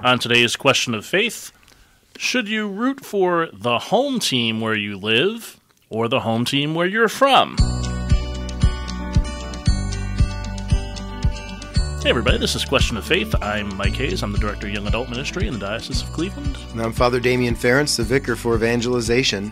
On today's question of faith, should you root for the home team where you live or the home team where you're from? Hey everybody, this is Question of Faith. I'm Mike Hayes. I'm the Director of Young Adult Ministry in the Diocese of Cleveland. And I'm Father Damian Ferentz, the Vicar for Evangelization.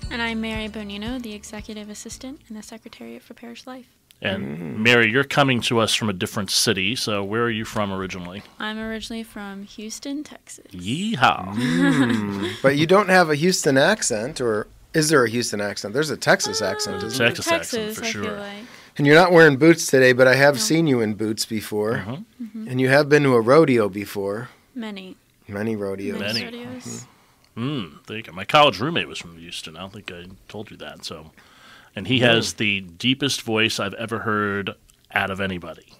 And I'm Mary Boneno, the Executive Assistant in the Secretariat for Parish Life. And Mary, you're coming to us from a different city, so where are you from originally? I'm originally from Houston, Texas. Yeehaw. But you don't have a Houston accent, or is there a Houston accent? There's a Texas accent, isn't there? Texas accent, for sure. I feel like. And you're not wearing boots today, but I have seen you in boots before. Mm-hmm. And you have been to a rodeo before. Many rodeos. Many. rodeos. There you go. My college roommate was from Houston. I don't think I told you that. And he has the deepest voice I've ever heard out of anybody.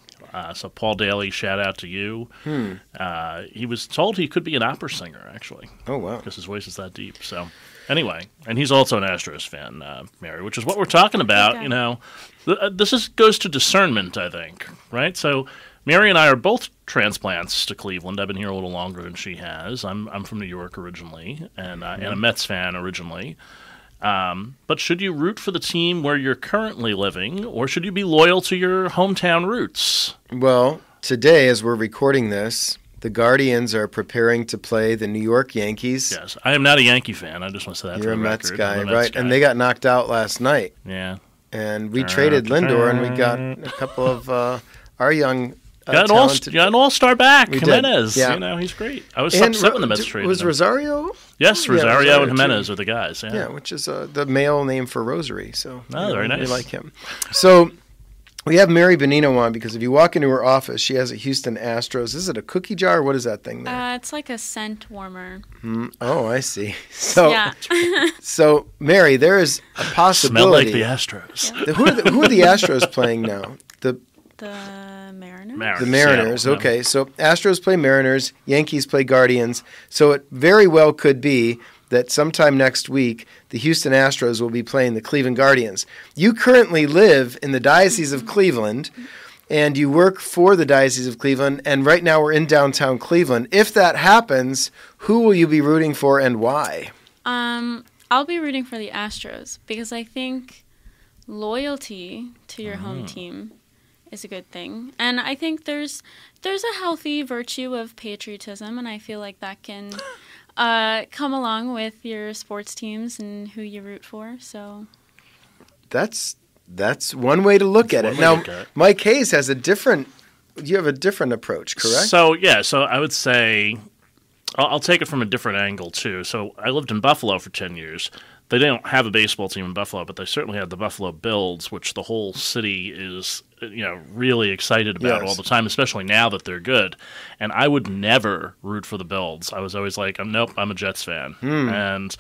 So Paul Daly, shout out to you. He was told he could be an opera singer, actually. Oh, wow. Because his voice is that deep. So anyway, and he's also an Astros fan, Mary, which is what we're talking about. Okay. You know, this goes to discernment, I think, right? So Mary and I are both transplants to Cleveland. I've been here a little longer than she has. I'm from New York originally, and a Mets fan originally. But should you root for the team where you're currently living, or should you be loyal to your hometown roots? Well, today, as we're recording this, the Guardians are preparing to play the New York Yankees. Yes, I am not a Yankee fan. I just want to say that. You're for a the Mets record. guy, I'm a Mets right? guy. And they got knocked out last night. Yeah. And we traded Lindor, and we got a couple of our young got an all-star back, We did, Jimenez. yeah. You know, he's great. I was upset when the Mets traded Was him. Rosario? Yes, Yeah, Rosario and too. Jimenez are the guys. Yeah. Yeah, which is the male name for Rosary. So Very nice. We like him. So we have Mary Boneno on because if you walk into her office, she has a Houston Astros. Is it a cookie jar? What is that thing there? It's like a scent warmer. Oh, I see. So, Yeah. so Mary, there is a Smell possibility. like the Astros. Yeah. Who are the Astros playing now? The Mariners. The Mariners. Seattle, Okay, so Astros play Mariners, Yankees play Guardians. So it very well could be that sometime next week, the Houston Astros will be playing the Cleveland Guardians. You currently live in the Diocese of Cleveland, and you work for the Diocese of Cleveland, and right now we're in downtown Cleveland. If that happens, who will you be rooting for and why? I'll be rooting for the Astros because I think loyalty to your home team is a good thing. And I think there's a healthy virtue of patriotism, and I feel like that can come along with your sports teams and who you root for. So That's one way to look at it. Now, Mike Hayes has you have a different approach, correct? So I would say I'll take it from a different angle too. So I lived in Buffalo for 10 years. They don't have a baseball team in Buffalo, but they certainly have the Buffalo Bills, which the whole city is, really excited about all the time, especially now that they're good. And I would never root for the Bills. I was always like, nope, I'm a Jets fan. And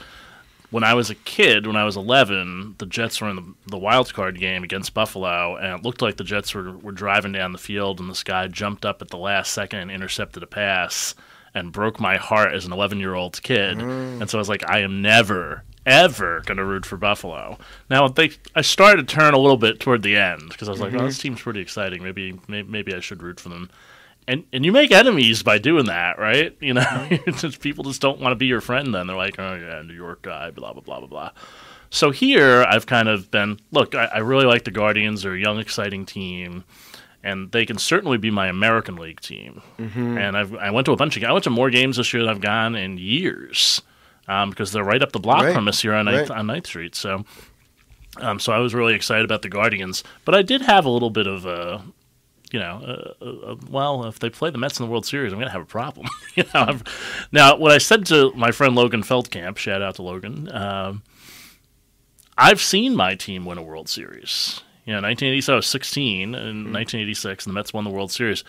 when I was a kid, when I was 11, the Jets were in the wild card game against Buffalo, and it looked like the Jets were driving down the field, and this guy jumped up at the last second and intercepted a pass and broke my heart as an 11-year-old kid. And so I was like, I am never, ever going to root for Buffalo. Now, I started to turn a little bit toward the end because I was like, oh, this team's pretty exciting. Maybe I should root for them. And you make enemies by doing that, right? People just don't want to be your friend then. They're like, oh, yeah, New York guy, blah, blah, blah, blah, blah. So here I've kind of been, look, I really like the Guardians. They're a young, exciting team. And they can certainly be my American League team. And I went to more games this year than I've gone in years because they're right up the block from us here on 9th Street. So I was really excited about the Guardians. But I did have a little bit of well, if they play the Mets in the World Series, I'm going to have a problem. Now, what I said to my friend Logan Feldkamp, shout out to Logan, I've seen my team win a World Series. 1987, I was 16, and 1986, and the Mets won the World Series.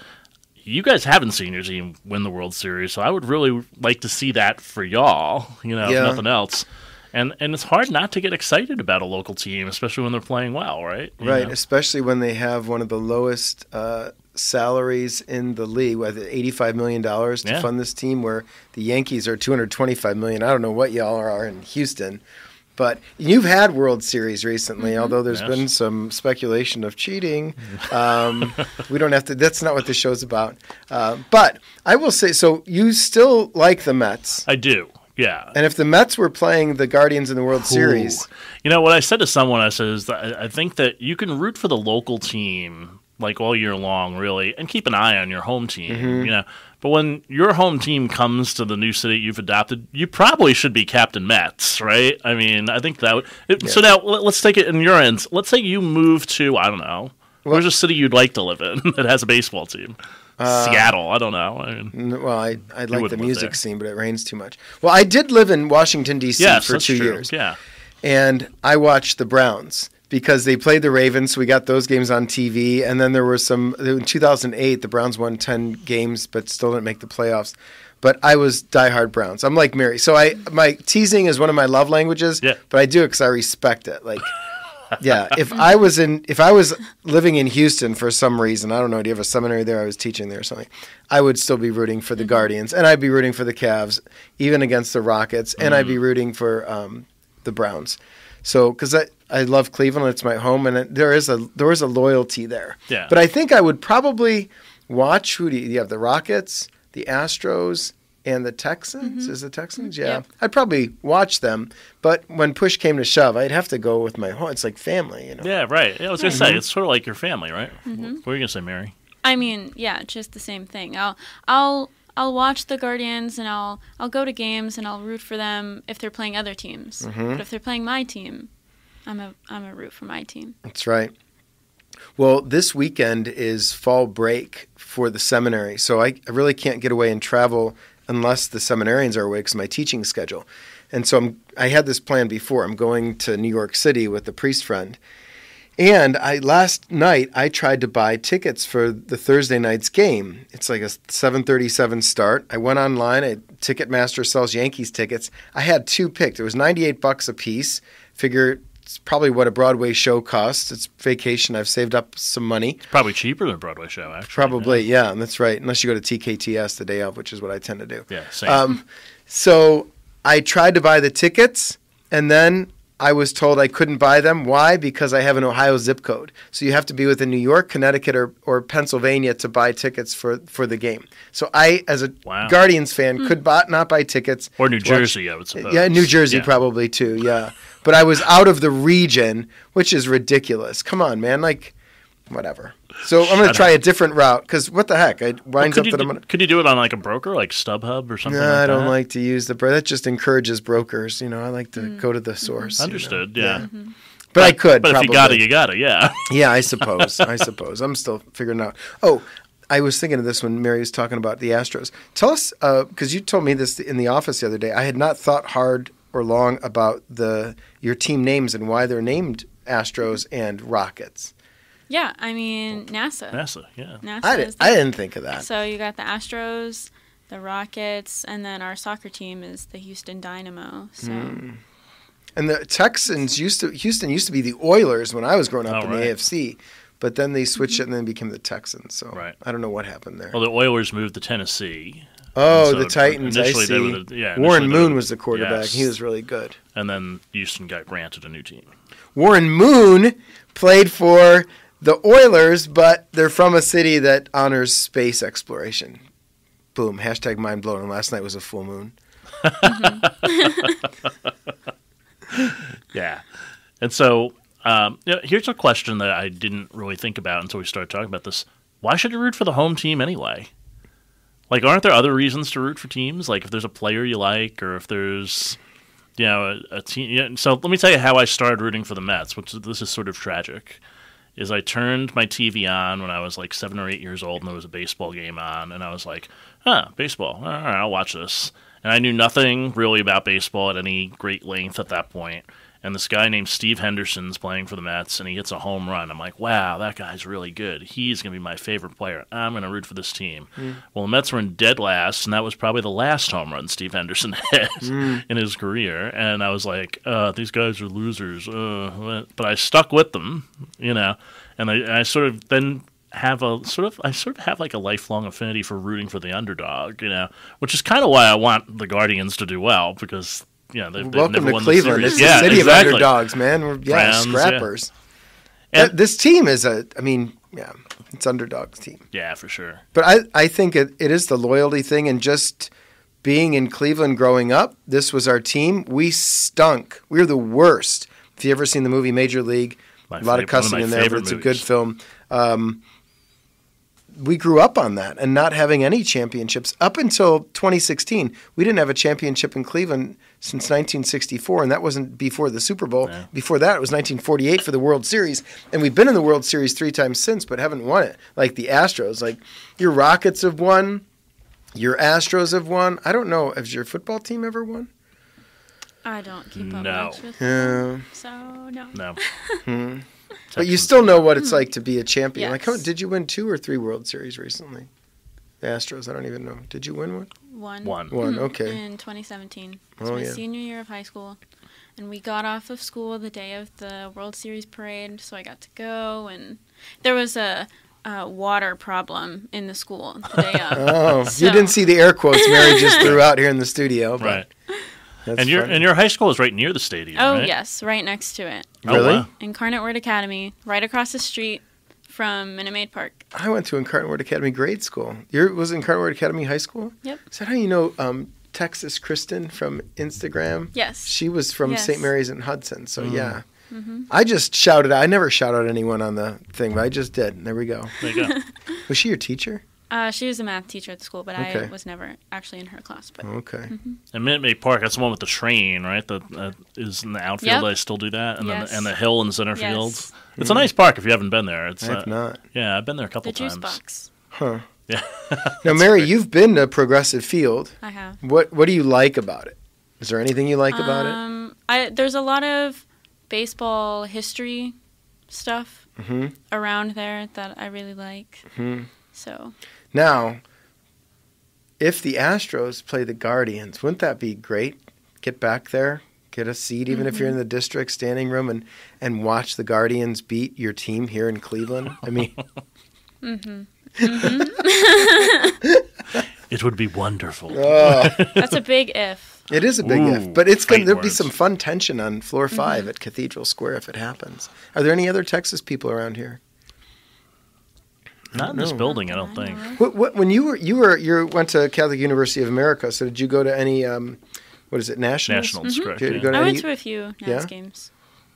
You guys haven't seen your team win the World Series, so I would really like to see that for y'all, if nothing else. And it's hard not to get excited about a local team, especially when they're playing well, right? Right, especially when they have one of the lowest salaries in the league, with $85 million to fund this team, where the Yankees are $225 million. I don't know what y'all are in Houston. But you've had World Series recently, although there's been some speculation of cheating. We don't have to. That's not what this show's about. But I will say, so you still like the Mets? I do. Yeah. And if the Mets were playing the Guardians in the World Series, what I said to someone, I said is that I think that you can root for the local team like all year long, really, and keep an eye on your home team. But when your home team comes to the new city you've adopted, you probably should be Captain Mets, right? I mean, I think that would... So now, let's take it in your ends. Let's say you move to, I don't know, where's a city you'd like to live in that has a baseball team? Seattle, I don't know. I mean, well, I like the music scene, but it rains too much. Well, I did live in Washington, D.C. for 2 years. Yeah. And I watched the Browns because they played the Ravens, so we got those games on TV. And then there were in 2008, the Browns won 10 games but still didn't make the playoffs. But I was diehard Browns. I'm like Mary. So my teasing is one of my love languages, but I do it because I respect it. Like, yeah, if I was living in Houston for some reason, I don't know, do you have a seminary there? I was teaching there or something. I would still be rooting for the Guardians, and I'd be rooting for the Cavs, even against the Rockets, and I'd be rooting for the Browns. So, because I love Cleveland, it's my home, and there is a loyalty there. Yeah. But I think I would probably watch. Who do you have? The Rockets, the Astros, and the Texans. Is the Texans? Yeah. Yep. I'd probably watch them, but when push came to shove, I'd have to go with my home. It's like family, Yeah, right. Yeah, I was gonna say it's sort of like your family, right? What were you gonna say, Mary? I mean, yeah, just the same thing. I'll watch the Guardians and I'll go to games and I'll root for them if they're playing other teams. But if they're playing my team, I'm a root for my team. That's right. Well, this weekend is fall break for the seminary, so I really can't get away and travel unless the seminarians are away because of my teaching schedule. And so I had this plan before. I'm going to New York City with a priest friend. And last night, I tried to buy tickets for the Thursday night's game. It's like a 7:37 start. I went online. Ticketmaster sells Yankees tickets. I had two picked. It was $98 a piece. Figure it's probably what a Broadway show costs. It's vacation. I've saved up some money. It's probably cheaper than a Broadway show, actually. Probably, yeah, that's right. Unless you go to TKTS the day of, which is what I tend to do. Yeah, same. So I tried to buy the tickets, and then I was told I couldn't buy them. Why? Because I have an Ohio zip code. So you have to be within New York, Connecticut, or Pennsylvania to buy tickets for the game. So I, as a Guardians fan, could not buy tickets. Or New Jersey, I would suppose. Yeah, New Jersey probably too, yeah. But I was out of the region, which is ridiculous. Come on, man. Like, whatever. So I'm going to try a different route because what the heck? Could you do it on like a broker, like StubHub or something like that? I don't like to use the broker. That just encourages brokers. I like to go to the source. Understood, yeah. But I could. But probably. if you got it, you got it, yeah. Yeah, I suppose. I'm still figuring it out. Oh, I was thinking of this when Mary was talking about the Astros. Tell us, because you told me this in the office the other day. I had not thought hard or long about your team names and why they're named Astros and Rockets. Yeah, I mean, NASA. NASA, yeah. I didn't think of that. So you got the Astros, the Rockets, and then our soccer team is the Houston Dynamo. So. And the Texans Houston used to be the Oilers when I was growing up in the AFC, but then they switched it and then became the Texans. So I don't know what happened there. Well, the Oilers moved to Tennessee. Oh, so the Titans, I see. Warren Moon was the quarterback. Yes. He was really good. And then Houston got granted a new team. Warren Moon played for the Oilers, but they're from a city that honors space exploration. Boom. # mind blown. And last night was a full moon. Yeah. And so here's a question that I didn't really think about until we started talking about this. Why should you root for the home team anyway? Like, aren't there other reasons to root for teams? Like, if there's a player you like, or if there's, a team. So let me tell you how I started rooting for the Mets, which this is sort of tragic. Is I turned my TV on when I was like 7 or 8 years old, and there was a baseball game on, and I was like, baseball. All right, I'll watch this. And I knew nothing really about baseball at any great length at that point. And this guy named Steve Henderson's playing for the Mets, and he hits a home run. I'm like, wow, that guy's really good. He's going to be my favorite player. I'm going to root for this team. Well, the Mets were in dead last, and that was probably the last home run Steve Henderson had in his career. And I was like, these guys are losers. But I stuck with them, and I sort of then have like a lifelong affinity for rooting for the underdog, which is kind of why I want the Guardians to do well, because they've Welcome never to won Cleveland. the It's series. the city exactly. of underdogs, man. We're Browns, scrappers. Yeah. And- This team is it's underdogs team. Yeah, for sure. But I think it is the loyalty thing, and just being in Cleveland growing up, this was our team. We stunk. We were the worst. If you ever seen the movie Major League, a lot of cussing in there, but it's a good film. We grew up on that and not having any championships. Up until 2016, we didn't have a championship in Cleveland since 1964, and that wasn't before the Super Bowl. Yeah. Before that, it was 1948 for the World Series, and we've been in the World Series 3 times since, but haven't won it. Like the Astros. Like your Rockets have won. Your Astros have won. I don't know. Has your football team ever won? I don't keep up No. much with Yeah. them, so no. No. But you still know what it's like to be a champion. Yes. Like, did you win 2 or 3 World Series recently? The Astros, I don't even know. Did you win one? One. One, okay. In 2017. It was Oh, my yeah. senior year of high school. And we got off of school the day of the World Series parade, so I got to go. And there was a water problem in the school the day of. Oh, So- you didn't see the air quotes Mary just threw out here in the studio. But Right. that's And funny. your high school is right near the stadium, Oh, right? yes, right next to it. Oh, Really? wow. Incarnate Word Academy, right across the street from Minute Maid Park. I went to Incarnate Word Academy grade school. Was it Incarnate Word Academy high school? Yep. Is that how you know Texas Kristen from Instagram? Yes. She was from Yes. St. Mary's in Hudson, so yeah. Mm-hmm. I just shouted. I never shout out anyone on the thing, but I just did. There we go. There you go. Was she your teacher? She was a math teacher at the school, but Okay. I was never actually in her class. But Okay. And Minute Maid Park, that's the one with the train, right? That is in the outfield. Yep. They still do that, and Yes. then and the hill in the center Yes. field. It's a nice park if you haven't been there. It's I have not. Yeah, I've been there a couple the juice times. box. Huh. Yeah. Now, Mary, you've been to Progressive Field. I have. What do you like about it? Is there anything you like about it? There's a lot of baseball history stuff Mm-hmm. around there that I really like. Mm-hmm. So Now, if the Astros play the Guardians, wouldn't that be great? Get back there, get a seat, even if you're in the district standing room, and watch the Guardians beat your team here in Cleveland. I mean, It would be wonderful. that's a big if. it is a big Ooh, if, but fighting there'll be words. some fun tension on floor 5 at Cathedral Square if it happens. Are there any other Texas people around here? Not in this No. building, I don't think. What when you went to Catholic University of America? So did you go to any what is it, nationals? Nationals, correct. Did you Yeah. go to I any? went to a few Nats Yeah? games.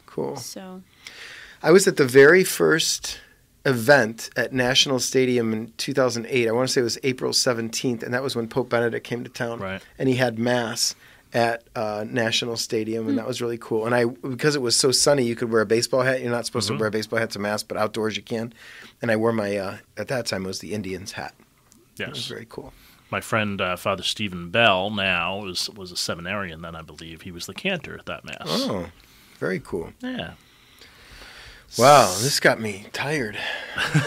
Cool. So I was at the very first event at National Stadium in 2008. I want to say it was April 17th, and that was when Pope Benedict came to town. Right. And he had Mass at National Stadium, and that was really cool. And because it was so sunny, you could wear a baseball hat. You're not supposed to wear a baseball hat to Mass, but outdoors you can. And I wore my, at that time, it was the Indians hat. It was Yes. very cool. My friend, Father Stephen Bell, now was a seminarian then, I believe. He was the cantor at that Mass. Oh, very cool. Yeah. Wow, this got me tired.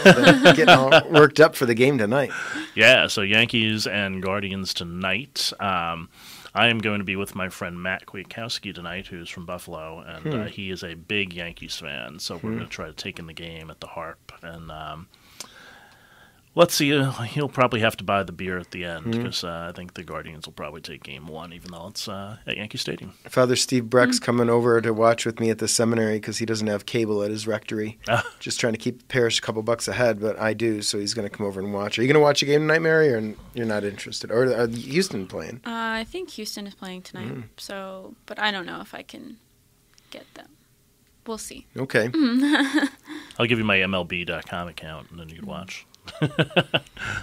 Getting all worked up for the game tonight. Yeah, so Yankees and Guardians tonight. I am going to be with my friend Matt Kwiatkowski tonight, who's from Buffalo, and he is a big Yankees fan. So we're going to try to take in the game at the Harp, and let's see. He'll probably have to buy the beer at the end because I think the Guardians will probably take Game 1, even though it's at Yankee Stadium. Father Steve Breck's coming over to watch with me at the seminary because he doesn't have cable at his rectory. Just trying to keep the parish a couple bucks ahead, but I do, so he's going to come over and watch. Are you going to watch a game tonight, Mary, or you're not interested? Or are Houston playing? I think Houston is playing tonight. So, but I don't know if I can get them. We'll see. Okay. I'll give you my MLB.com account, and then you can watch.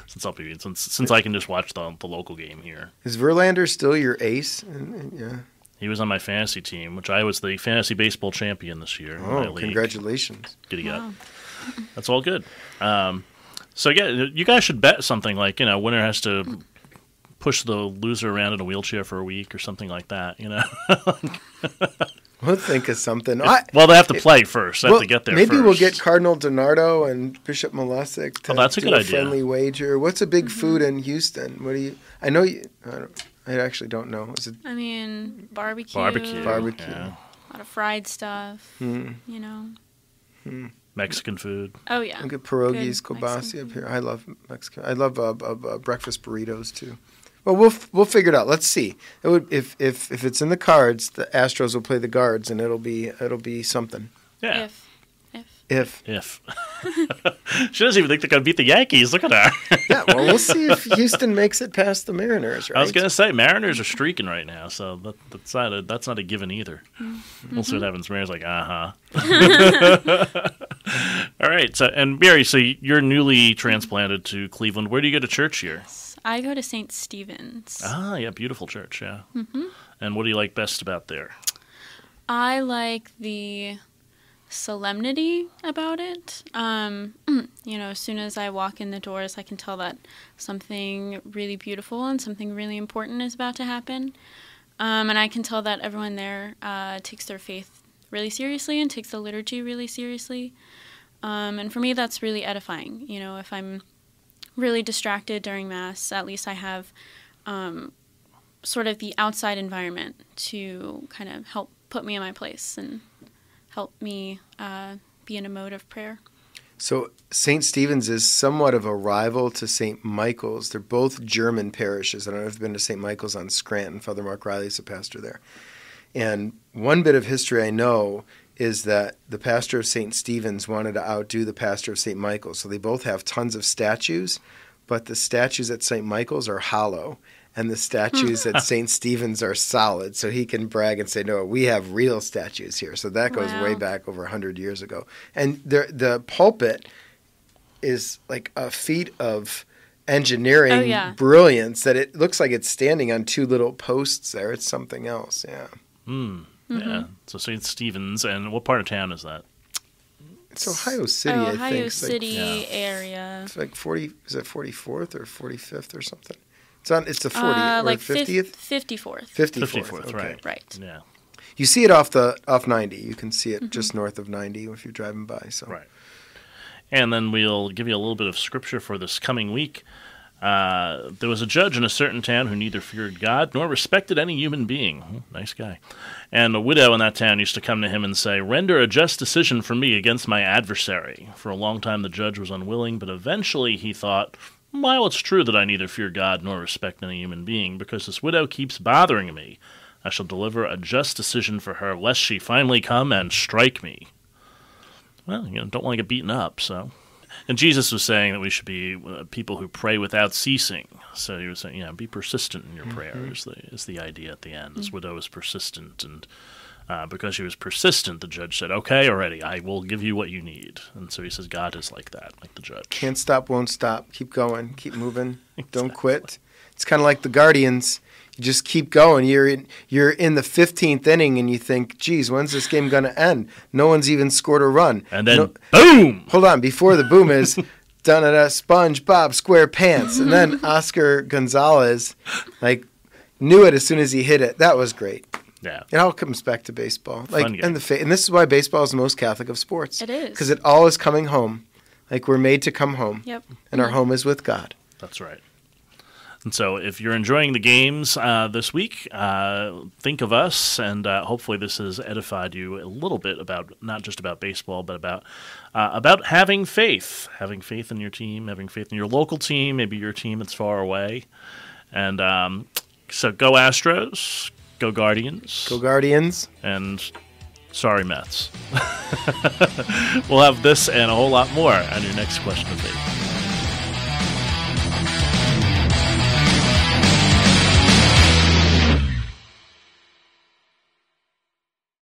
since I can just watch the local game here. Is Verlander still your ace? Yeah. He was on my fantasy team, which I was the fantasy baseball champion this year. in my Oh, league. congratulations. Giddy up. Wow. That's all good. So yeah, you guys should bet something like, winner has to push the loser around in a wheelchair for a week or something like that. We'll think of something. Well, they have to play first. They have to get there maybe first. we'll get Cardinal DiNardo and Bishop Molesic to that's a do good a idea. friendly wager. What's a big food in Houston? What do you? I know you. I actually don't know. Is it I mean, barbecue. Barbecue. Yeah. A lot of fried stuff. You know. Mexican food. Oh yeah. look at pierogies, Good kielbasa Mexican up here? I love Mexican. I love breakfast burritos too. Well, we'll figure it out. Let's see. It would, if it's in the cards, the Astros will play the Guards, and it'll be something. Yeah. If. She doesn't even think they're going to beat the Yankees. Look at her. Yeah, well, we'll see if Houston makes it past the Mariners, right? I was going to say, Mariners are streaking right now, so that's not a given either. Mm-hmm. We'll see what happens. Mariners like, All right, and Mary, so you're newly transplanted to Cleveland. Where do you go to church here? I go to St. Stephen's. Ah, yeah, beautiful church, yeah. Mm-hmm. And what do you like best about there? I like the solemnity about it. As soon as I walk in the doors, I can tell that something really beautiful and something really important is about to happen. And I can tell that everyone there takes their faith really seriously and takes the liturgy really seriously. And for me, that's really edifying. If I'm really distracted during Mass, at least I have sort of the outside environment to kind of help put me in my place and help me be in a mode of prayer. So St. Stephen's is somewhat of a rival to St. Michael's. They're both German parishes. I don't know if you've been to St. Michael's on Scranton. Father Mark Riley is a pastor there. And one bit of history I know is that the pastor of St. Stephen's wanted to outdo the pastor of St. Michael's. So they both have tons of statues, but the statues at St. Michael's are hollow, and the statues at St. Stephen's are solid. So he can brag and say, no, we have real statues here. So that goes way back over 100 years ago. And the pulpit is like a feat of engineering brilliance that it looks like it's standing on two little posts there. It's something else, yeah. Yeah, so St. Stephen's, and what part of town is that? It's Ohio City, I think. Ohio City area. It's like 40, is it 44th or 45th or something? It's the 40th or like 50th? 54th. 54th, okay. Right. Yeah. You see it off 90. You can see it just north of 90 if you're driving by. So. Right. And then we'll give you a little bit of scripture for this coming week. There was a judge in a certain town who neither feared God nor respected any human being. Nice guy. And a widow in that town used to come to him and say, "Render a just decision for me against my adversary." For a long time the judge was unwilling, but eventually he thought, "While it's true that I neither fear God nor respect any human being, because this widow keeps bothering me, I shall deliver a just decision for her, lest she finally come and strike me." Well, don't want to get beaten up, so... And Jesus was saying that we should be people who pray without ceasing. So he was saying, be persistent in your prayer is the idea at the end. This widow was persistent, and because she was persistent, the judge said, "Okay, already, I will give you what you need." And so he says God is like that, like the judge. Can't stop, won't stop. Keep going, keep moving. Don't quit. It's kind of like the Guardians. You just keep going. You're in the 15th inning, and you think, geez, when's this game going to end? No one's even scored a run. And then, boom! Hold on. Before the boom is, da-da-da, SpongeBob SquarePants. And then Oscar Gonzalez, knew it as soon as he hit it. That was great. Yeah. It all comes back to baseball. Fun game. And this is why baseball is the most Catholic of sports. It is. Because it all is coming home. We're made to come home. Yep. And our home is with God. That's right. And so if you're enjoying the games this week, think of us, and hopefully this has edified you a little bit about not just about baseball, but about having faith in your team, having faith in your local team, maybe your team that's far away. And so go Astros, go Guardians. Go Guardians. And sorry, Mets. We'll have this and a whole lot more on your next Question of Faith.